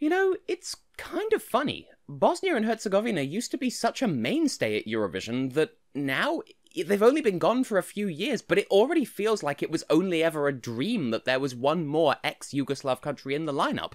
You know, it's kind of funny. Bosnia and Herzegovina used to be such a mainstay at Eurovision that now they've only been gone for a few years, but it already feels like it was only ever a dream that there was one more ex-Yugoslav country in the lineup.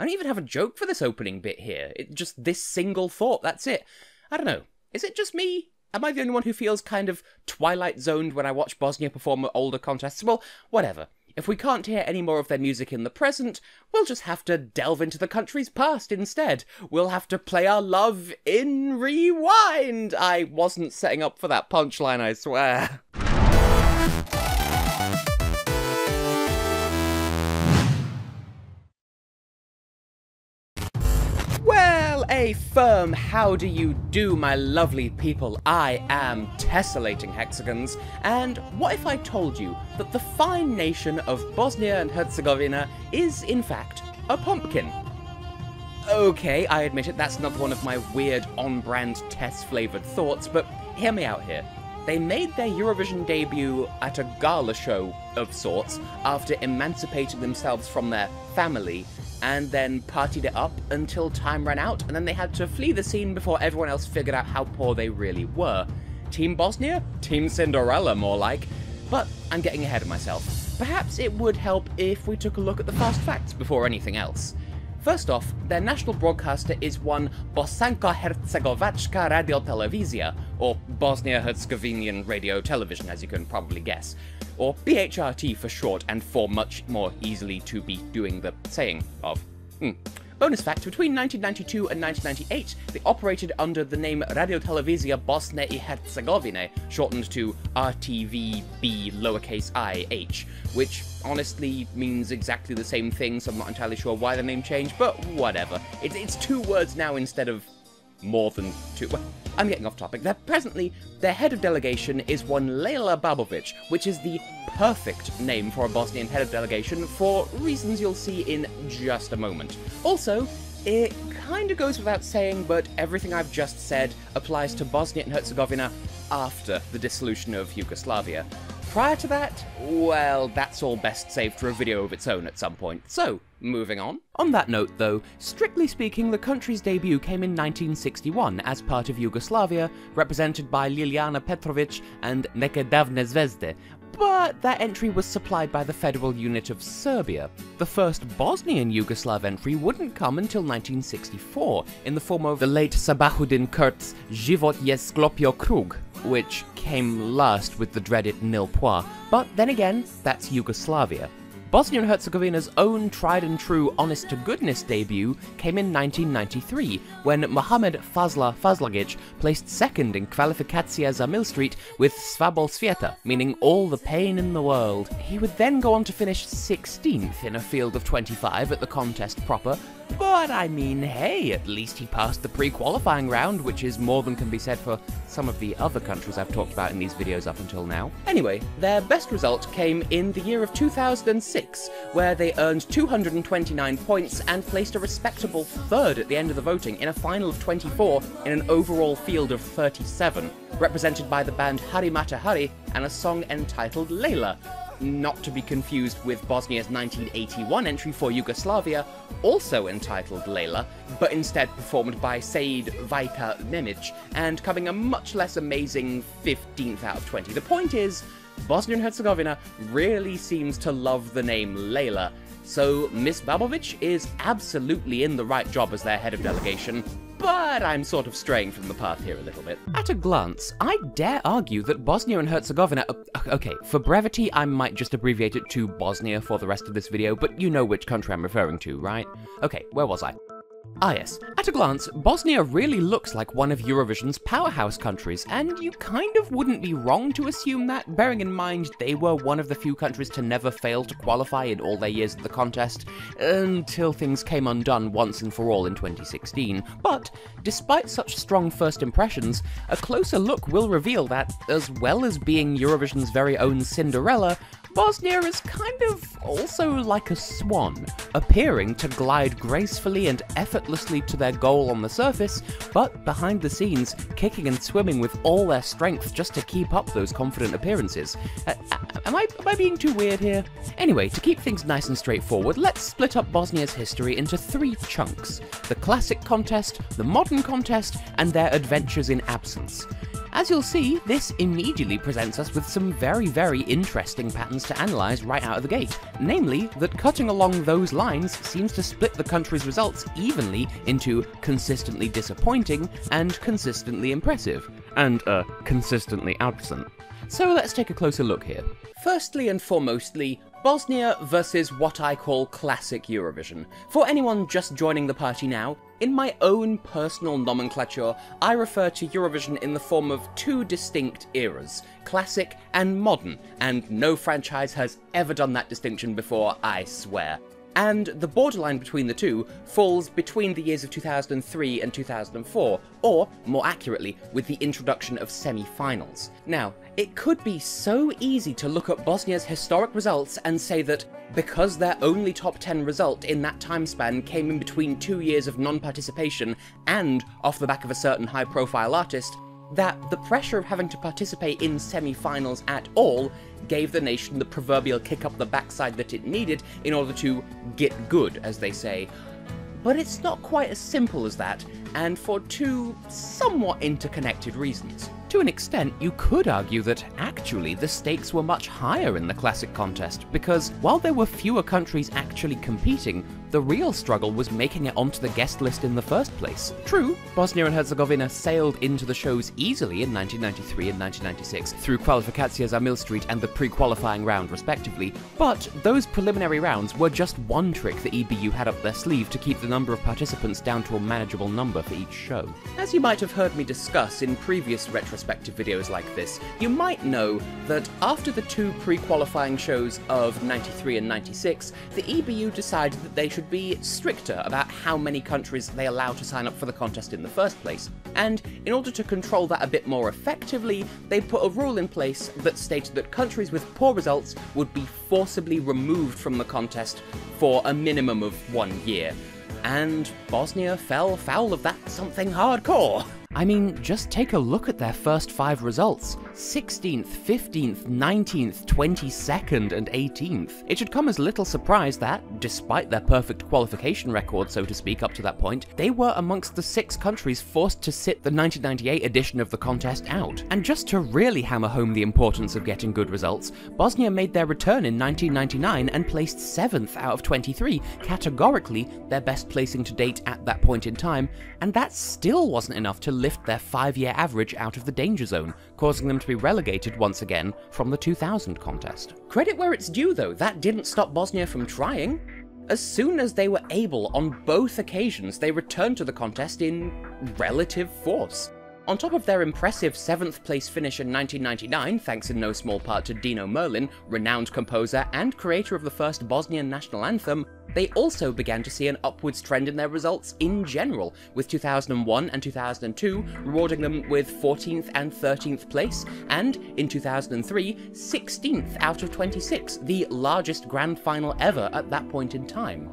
I don't even have a joke for this opening bit here. It's just this single thought, that's it. I don't know. Is it just me? Am I the only one who feels kind of Twilight-Zoned when I watch Bosnia perform at older contests? Well, whatever. If we can't hear any more of their music in the present, we'll just have to delve into the country's past instead. We'll have to play our love in rewind. I wasn't setting up for that punchline, I swear. Well, a firm how do you do, my lovely people. I am Tessellating Hexagons, and what if I told you that the fine nation of Bosnia and Herzegovina is, in fact, a pumpkin? Okay, I admit it, that's another one of my weird on-brand Tess-flavoured thoughts, but hear me out here. They made their Eurovision debut at a gala show of sorts after emancipating themselves from their family, and then partied it up until time ran out, and then they had to flee the scene before everyone else figured out how poor they really were. Team Bosnia? Team Cinderella, more like. But I'm getting ahead of myself. Perhaps it would help if we took a look at the fast facts before anything else. First off, their national broadcaster is one Bosanska Hercegovačka radiotelevizija, or Bosnia Herzegovinian radio television, as you can probably guess, or BHRT for short, and for much more easily to be doing the saying of. Bonus fact, between 1992 and 1998, they operated under the name Radiotelevizija Bosne I Hercegovine, shortened to RTVB lowercase IH, which honestly means exactly the same thing, so I'm not entirely sure why the name changed, but whatever. It's two words now instead of more than two. Well, I'm getting off topic. Presently, their head of delegation is one Lejla Babovic, which is the perfect name for a Bosnian head of delegation for reasons you'll see in just a moment. Also, it kind of goes without saying, but everything I've just said applies to Bosnia and Herzegovina after the dissolution of Yugoslavia. Prior to that, well, that's all best saved for a video of its own at some point. So, moving on. On that note, though, strictly speaking, the country's debut came in 1961 as part of Yugoslavia, represented by Ljiljana Petrovic and Neke davne zvezde, but that entry was supplied by the federal unit of Serbia. The first Bosnian Yugoslav entry wouldn't come until 1964, in the form of the late Sabahudin Kurt's Život je sklopio krug, which came last with the dreaded nil point, but then again, that's Yugoslavia. Bosnia and Herzegovina's own tried-and-true honest-to-goodness debut came in 1993, when Mohamed Fazla Fazlagic placed second in Kvalifikacija za Millstreet with Svabol Svijeta, meaning all the pain in the world. He would then go on to finish 16th in a field of 25 at the contest proper, but I mean, hey, at least he passed the pre-qualifying round, which is more than can be said for some of the other countries I've talked about in these videos up until now. Anyway, their best result came in the year of 2006, where they earned 229 points and placed a respectable third at the end of the voting in a final of 24 in an overall field of 37, represented by the band Hari Mata Hari and a song entitled Lejla, not to be confused with Bosnia's 1981 entry for Yugoslavia, also entitled Lejla, but instead performed by Said Vajka Nemic, and coming a much less amazing 15th out of 20. The point is, Bosnia and Herzegovina really seems to love the name Lejla, so Miss Babovic is absolutely in the right job as their head of delegation, but I'm sort of straying from the path here a little bit. At a glance, I dare argue that Bosnia and Herzegovina... Okay, for brevity, I might just abbreviate it to Bosnia for the rest of this video, but you know which country I'm referring to, right? Okay, where was I? Ah yes, at a glance, Bosnia really looks like one of Eurovision's powerhouse countries, and you kind of wouldn't be wrong to assume that, bearing in mind they were one of the few countries to never fail to qualify in all their years at the contest, until things came undone once and for all in 2016. But, despite such strong first impressions, a closer look will reveal that, as well as being Eurovision's very own Cinderella, Bosnia is kind of also like a swan, appearing to glide gracefully and effortlessly to their goal on the surface, but behind the scenes, kicking and swimming with all their strength just to keep up those confident appearances. Am I being too weird here? Anyway, to keep things nice and straightforward, let's split up Bosnia's history into 3 chunks: the classic contest, the modern contest, and their adventures in absence. As you'll see, this immediately presents us with some very, very interesting patterns to analyse right out of the gate. Namely, that cutting along those lines seems to split the country's results evenly into consistently disappointing and consistently impressive, and consistently absent. So let's take a closer look here. Firstly and foremostly, Bosnia versus what I call classic Eurovision. For anyone just joining the party now, in my own personal nomenclature, I refer to Eurovision in the form of 2 distinct eras, classic and modern, and no franchise has ever done that distinction before, I swear. And the borderline between the two falls between the years of 2003 and 2004, or, more accurately, with the introduction of semi-finals. Now, it could be so easy to look at Bosnia's historic results and say that because their only top 10 result in that time span came in between 2 years of non-participation and off the back of a certain high-profile artist, that the pressure of having to participate in semi-finals at all gave the nation the proverbial kick up the backside that it needed in order to get good, as they say. But it's not quite as simple as that, and for 2 somewhat interconnected reasons. To an extent, you could argue that actually the stakes were much higher in the classic contest, because while there were fewer countries actually competing, the real struggle was making it onto the guest list in the first place. True, Bosnia and Herzegovina sailed into the shows easily in 1993 and 1996 through Kvalifikacijas za Milstreet and the pre-qualifying round respectively, but those preliminary rounds were just one trick the EBU had up their sleeve to keep the number of participants down to a manageable number for each show. As you might have heard me discuss in previous retrospective videos like this, you might know that after the 2 pre-qualifying shows of 93 and 96, the EBU decided that they should be stricter about how many countries they allow to sign up for the contest in the first place. And in order to control that a bit more effectively, they put a rule in place that stated that countries with poor results would be forcibly removed from the contest for a minimum of 1 year. And Bosnia fell foul of that something hardcore. I mean, just take a look at their first 5 results. 16th, 15th, 19th, 22nd, and 18th. It should come as little surprise that, despite their perfect qualification record, so to speak, up to that point, they were amongst the 6 countries forced to sit the 1998 edition of the contest out. And just to really hammer home the importance of getting good results, Bosnia made their return in 1999 and placed 7th out of 23, categorically their best placing to date at that point in time, and that still wasn't enough to lift their 5-year average out of the danger zone, causing them to be relegated once again from the 2000 contest. Credit where it's due though, that didn't stop Bosnia from trying. As soon as they were able on both occasions, they returned to the contest in relative force. On top of their impressive 7th place finish in 1999, thanks in no small part to Dino Merlin, renowned composer and creator of the first Bosnian national anthem, they also began to see an upwards trend in their results in general, with 2001 and 2002 rewarding them with 14th and 13th place, and in 2003, 16th out of 26, the largest grand final ever at that point in time.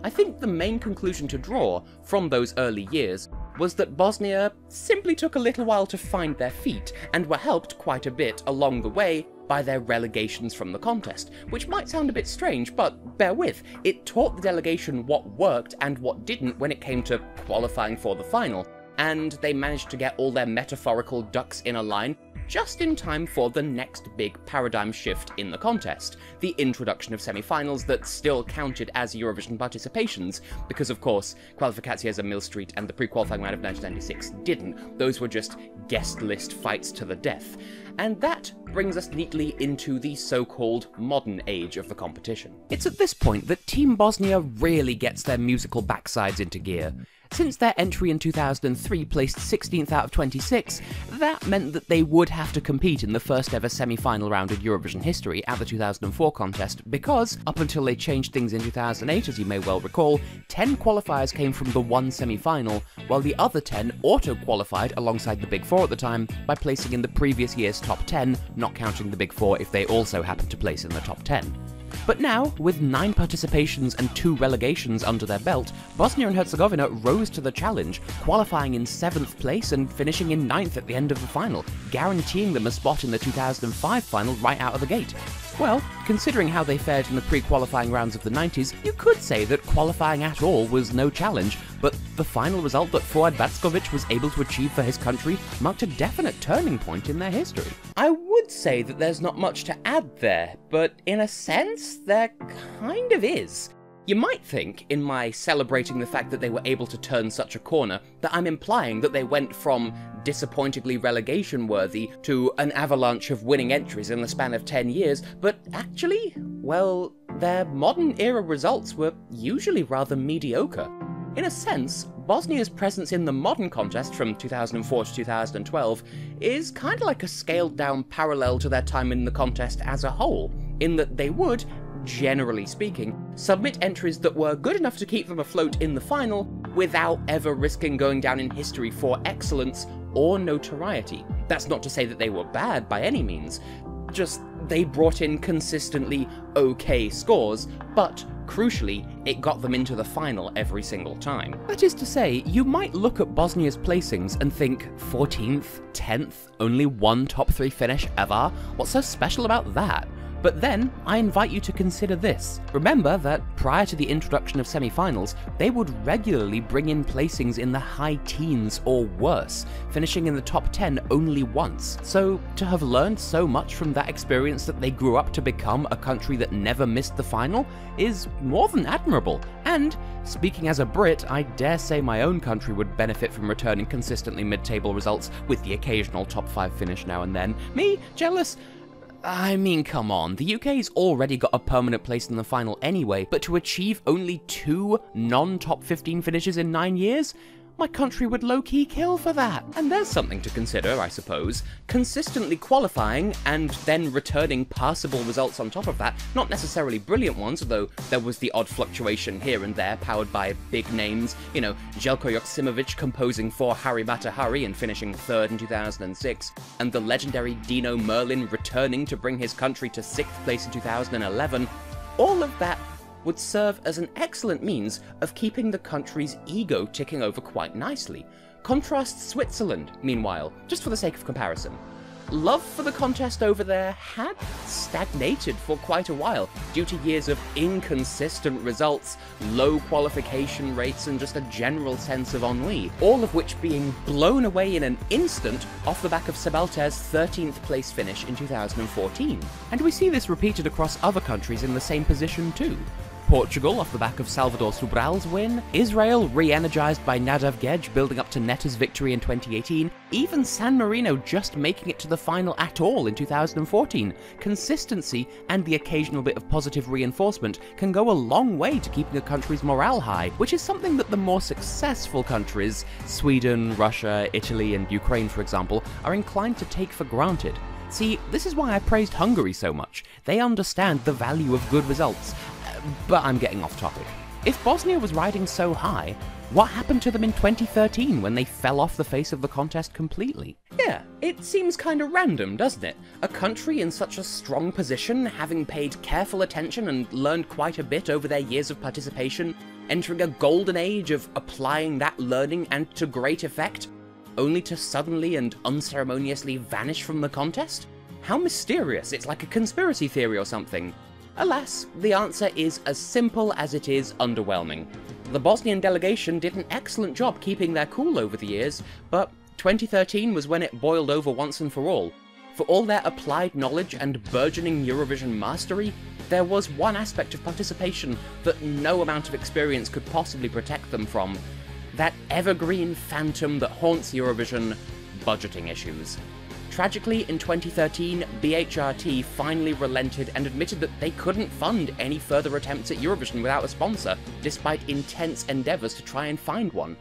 I think the main conclusion to draw from those early years was that Bosnia simply took a little while to find their feet, and were helped quite a bit along the way by their relegations from the contest, which might sound a bit strange, but bear with, it taught the delegation what worked and what didn't when it came to qualifying for the final, and they managed to get all their metaphorical ducks in a line just in time for the next big paradigm shift in the contest, the introduction of semi-finals that still counted as Eurovision participations, because of course, Kvalifikacijas za Milstreet and the pre-qualifying round of 1996 didn't. Those were just guest list fights to the death. And that brings us neatly into the so-called modern age of the competition. It's at this point that Team Bosnia really gets their musical backsides into gear. Since their entry in 2003 placed 16th out of 26, that meant that they would have to compete in the first ever semi-final round in Eurovision history at the 2004 contest, because, up until they changed things in 2008, as you may well recall, 10 qualifiers came from the one semi-final, while the other 10 auto-qualified alongside the Big Four at the time by placing in the previous year's top 10, not counting the Big Four if they also happened to place in the top 10. But now, with 9 participations and 2 relegations under their belt, Bosnia and Herzegovina rose to the challenge, qualifying in 7th place and finishing in 9th at the end of the final, guaranteeing them a spot in the 2005 final right out of the gate. Well, considering how they fared in the pre-qualifying rounds of the 90s, you could say that qualifying at all was no challenge, but the final result that Fuad Vackovic was able to achieve for his country marked a definite turning point in their history. I would say that there's not much to add there, but in a sense, there kind of is. You might think, in my celebrating the fact that they were able to turn such a corner, that I'm implying that they went from disappointingly relegation-worthy to an avalanche of winning entries in the span of 10 years, but actually, well, their modern-era results were usually rather mediocre. In a sense, Bosnia's presence in the modern contest from 2004 to 2012 is kind of like a scaled-down parallel to their time in the contest as a whole, in that they would, generally speaking, submit entries that were good enough to keep them afloat in the final without ever risking going down in history for excellence or notoriety. That's not to say that they were bad by any means, just they brought in consistently okay scores, but crucially, it got them into the final every single time. That is to say, you might look at Bosnia's placings and think, 14th, 10th, only one top 3 finish ever? What's so special about that? But then, I invite you to consider this. Remember that prior to the introduction of semi-finals, they would regularly bring in placings in the high teens or worse, finishing in the top 10 only once. So, to have learned so much from that experience that they grew up to become a country that never missed the final is more than admirable. And, speaking as a Brit, I dare say my own country would benefit from returning consistently mid-table results with the occasional top 5 finish now and then. Me? Jealous? I mean, come on, the UK's already got a permanent place in the final anyway, but to achieve only 2 non-top 15 finishes in 9 years? My country would low-key kill for that. And there's something to consider, I suppose. Consistently qualifying, and then returning passable results on top of that, not necessarily brilliant ones, although there was the odd fluctuation here and there, powered by big names, you know, Jelko Joksimovic composing for Harry Mata Hari and finishing 3rd in 2006, and the legendary Dino Merlin returning to bring his country to 6th place in 2011. All of that would serve as an excellent means of keeping the country's ego ticking over quite nicely. Contrast Switzerland, meanwhile, just for the sake of comparison. Love for the contest over there had stagnated for quite a while due to years of inconsistent results, low qualification rates, and just a general sense of ennui, all of which being blown away in an instant off the back of Sebalter's 13th place finish in 2014. And we see this repeated across other countries in the same position too. Portugal off the back of Salvador Sobral's win, Israel re-energized by Nadav Gej building up to Netta's victory in 2018, even San Marino just making it to the final at all in 2014. Consistency and the occasional bit of positive reinforcement can go a long way to keeping a country's morale high, which is something that the more successful countries, Sweden, Russia, Italy and Ukraine for example, are inclined to take for granted. See, this is why I praised Hungary so much. They understand the value of good results. But I'm getting off topic. If Bosnia was riding so high, what happened to them in 2013 when they fell off the face of the contest completely? Yeah, it seems kinda random, doesn't it? A country in such a strong position, having paid careful attention and learned quite a bit over their years of participation, entering a golden age of applying that learning and to great effect, only to suddenly and unceremoniously vanish from the contest? How mysterious, it's like a conspiracy theory or something. Alas, the answer is as simple as it is underwhelming. The Bosnian delegation did an excellent job keeping their cool over the years, but 2013 was when it boiled over once and for all. For all their applied knowledge and burgeoning Eurovision mastery, there was one aspect of participation that no amount of experience could possibly protect them from. That evergreen phantom that haunts Eurovision, budgeting issues. Tragically, in 2013, BHRT finally relented and admitted that they couldn't fund any further attempts at Eurovision without a sponsor, despite intense endeavours to try and find one.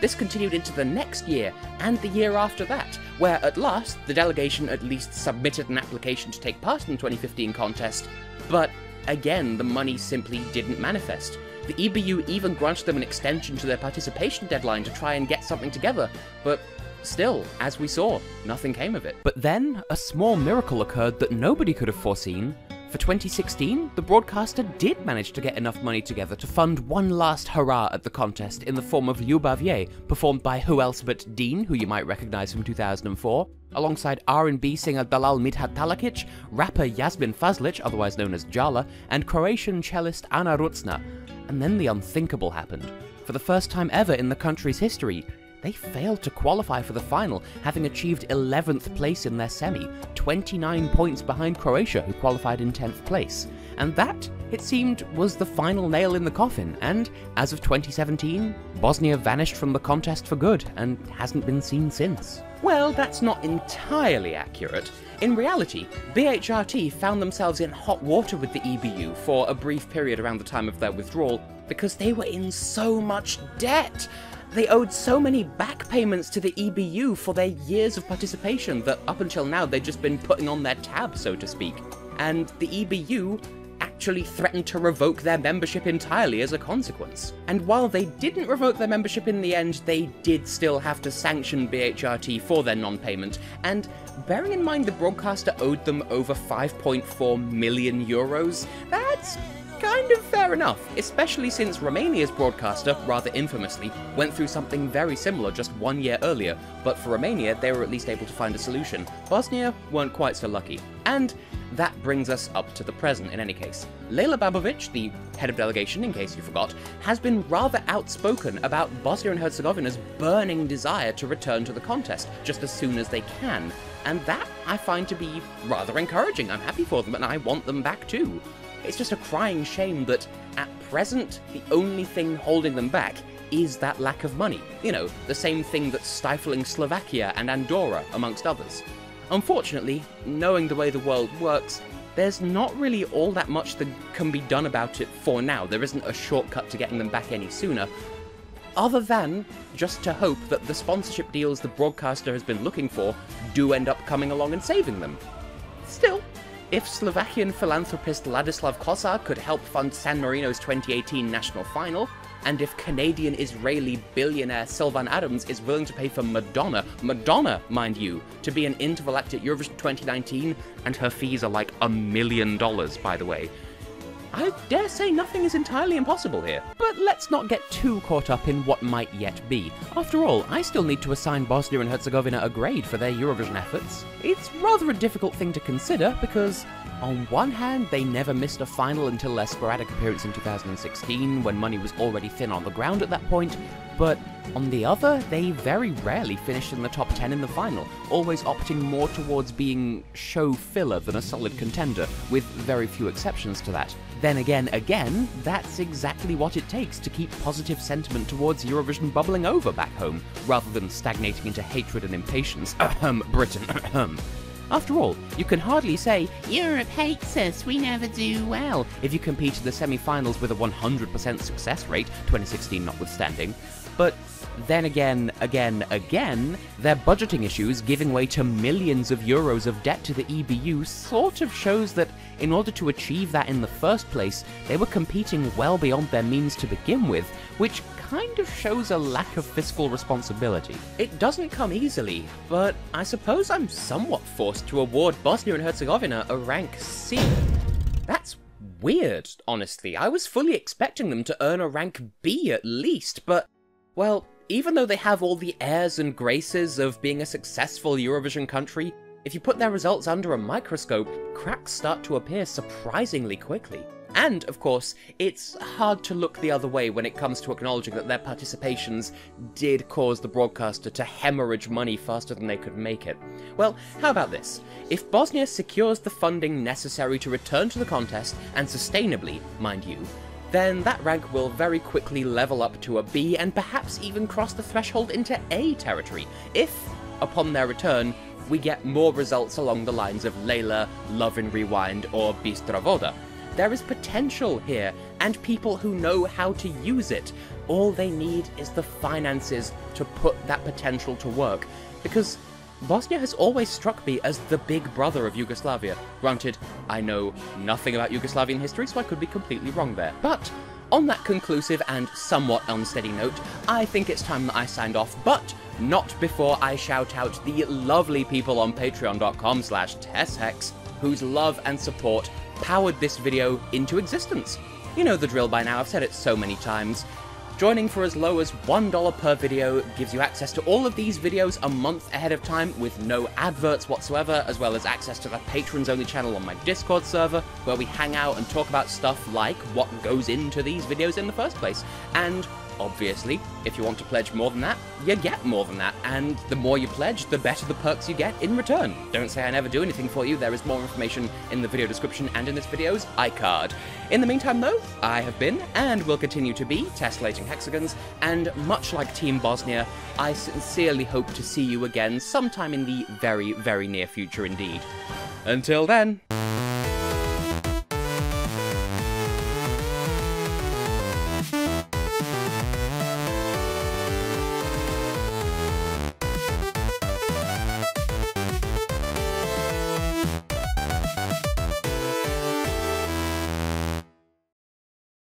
This continued into the next year, and the year after that, where at last, the delegation at least submitted an application to take part in the 2015 contest, but again, the money simply didn't manifest. The EBU even granted them an extension to their participation deadline to try and get something together, but still, as we saw, nothing came of it. But then, a small miracle occurred that nobody could have foreseen. For 2016, the broadcaster did manage to get enough money together to fund one last hurrah at the contest in the form of Ljubavje, performed by who else but Dean, who you might recognise from 2004. alongside R&B singer Dalal Midhat Talakic, rapper Yasmin Fazlic, otherwise known as Jala, and Croatian cellist Ana Rucna. And then the unthinkable happened. For the first time ever in the country's history, they failed to qualify for the final, having achieved 11th place in their semi, 29 points behind Croatia, who qualified in 10th place. And that, it seemed, was the final nail in the coffin, and as of 2017, Bosnia vanished from the contest for good, and hasn't been seen since. Well, that's not entirely accurate. In reality, BHRT found themselves in hot water with the EBU for a brief period around the time of their withdrawal, because they were in so much debt. They owed so many back payments to the EBU for their years of participation that up until now they'd just been putting on their tab, so to speak. And the EBU actually threatened to revoke their membership entirely as a consequence. And while they didn't revoke their membership in the end, they did still have to sanction BHRT for their non-payment, and bearing in mind the broadcaster owed them over 5.4 million euros, that's kind of fair enough, especially since Romania's broadcaster, rather infamously, went through something very similar just 1 year earlier, but for Romania, they were at least able to find a solution. Bosnia weren't quite so lucky. And that brings us up to the present in any case. Lejla Babovic, the head of delegation, in case you forgot, has been rather outspoken about Bosnia and Herzegovina's burning desire to return to the contest just as soon as they can. And that I find to be rather encouraging. I'm happy for them and I want them back too. It's just a crying shame that, at present, the only thing holding them back is that lack of money. You know, the same thing that's stifling Slovakia and Andorra, amongst others. Unfortunately, knowing the way the world works, there's not really all that much that can be done about it for now. There isn't a shortcut to getting them back any sooner, other than just to hope that the sponsorship deals the broadcaster has been looking for do end up coming along and saving them. Still, if Slovakian philanthropist Ladislav Kosar could help fund San Marino's 2018 national final, and if Canadian-Israeli billionaire Sylvan Adams is willing to pay for Madonna, mind you, to be an interval act at Eurovision 2019, and her fees are like $1 million, by the way, I dare say nothing is entirely impossible here. But let's not get too caught up in what might yet be. After all, I still need to assign Bosnia and Herzegovina a grade for their Eurovision efforts. It's rather a difficult thing to consider because, on one hand, they never missed a final until their sporadic appearance in 2016, when money was already thin on the ground at that point, but on the other, they very rarely finished in the top 10 in the final, always opting more towards being show filler than a solid contender, with very few exceptions to that. Then again, that's exactly what it takes to keep positive sentiment towards Eurovision bubbling over back home, rather than stagnating into hatred and impatience. Britain. After all, you can hardly say, "Europe hates us, we never do well," if you compete in the semi-finals with a 100% success rate, 2016 notwithstanding. But then again, their budgeting issues giving way to millions of euros of debt to the EBU sort of shows that in order to achieve that in the first place, they were competing well beyond their means to begin with, which kind of shows a lack of fiscal responsibility. It doesn't come easily, but I suppose I'm somewhat forced to award Bosnia and Herzegovina a rank C. That's weird, honestly. I was fully expecting them to earn a rank B at least, but, well, even though they have all the airs and graces of being a successful Eurovision country, if you put their results under a microscope, cracks start to appear surprisingly quickly. And, of course, it's hard to look the other way when it comes to acknowledging that their participations did cause the broadcaster to hemorrhage money faster than they could make it. Well, how about this? If Bosnia secures the funding necessary to return to the contest, and sustainably, mind you, then that rank will very quickly level up to a B and perhaps even cross the threshold into A territory, if, upon their return, we get more results along the lines of Lejla, Love and Rewind, or Bistra Voda. There is potential here, and people who know how to use it. All they need is the finances to put that potential to work, because Bosnia has always struck me as the big brother of Yugoslavia. Granted, I know nothing about Yugoslavian history, so I could be completely wrong there. But on that conclusive and somewhat unsteady note, I think it's time that I signed off, but not before I shout out the lovely people on patreon.com/TessHex, whose love and support powered this video into existence. You know the drill by now, I've said it so many times. Joining for as low as $1 per video gives you access to all of these videos a month ahead of time with no adverts whatsoever, as well as access to the patrons-only channel on my Discord server, where we hang out and talk about stuff like what goes into these videos in the first place. And obviously, if you want to pledge more than that, you get more than that, and the more you pledge, the better the perks you get in return. Don't say I never do anything for you, there is more information in the video description and in this video's iCard. In the meantime though, I have been, and will continue to be, Tessellating Hexagons, and much like Team Bosnia, I sincerely hope to see you again sometime in the very, very near future indeed. Until then...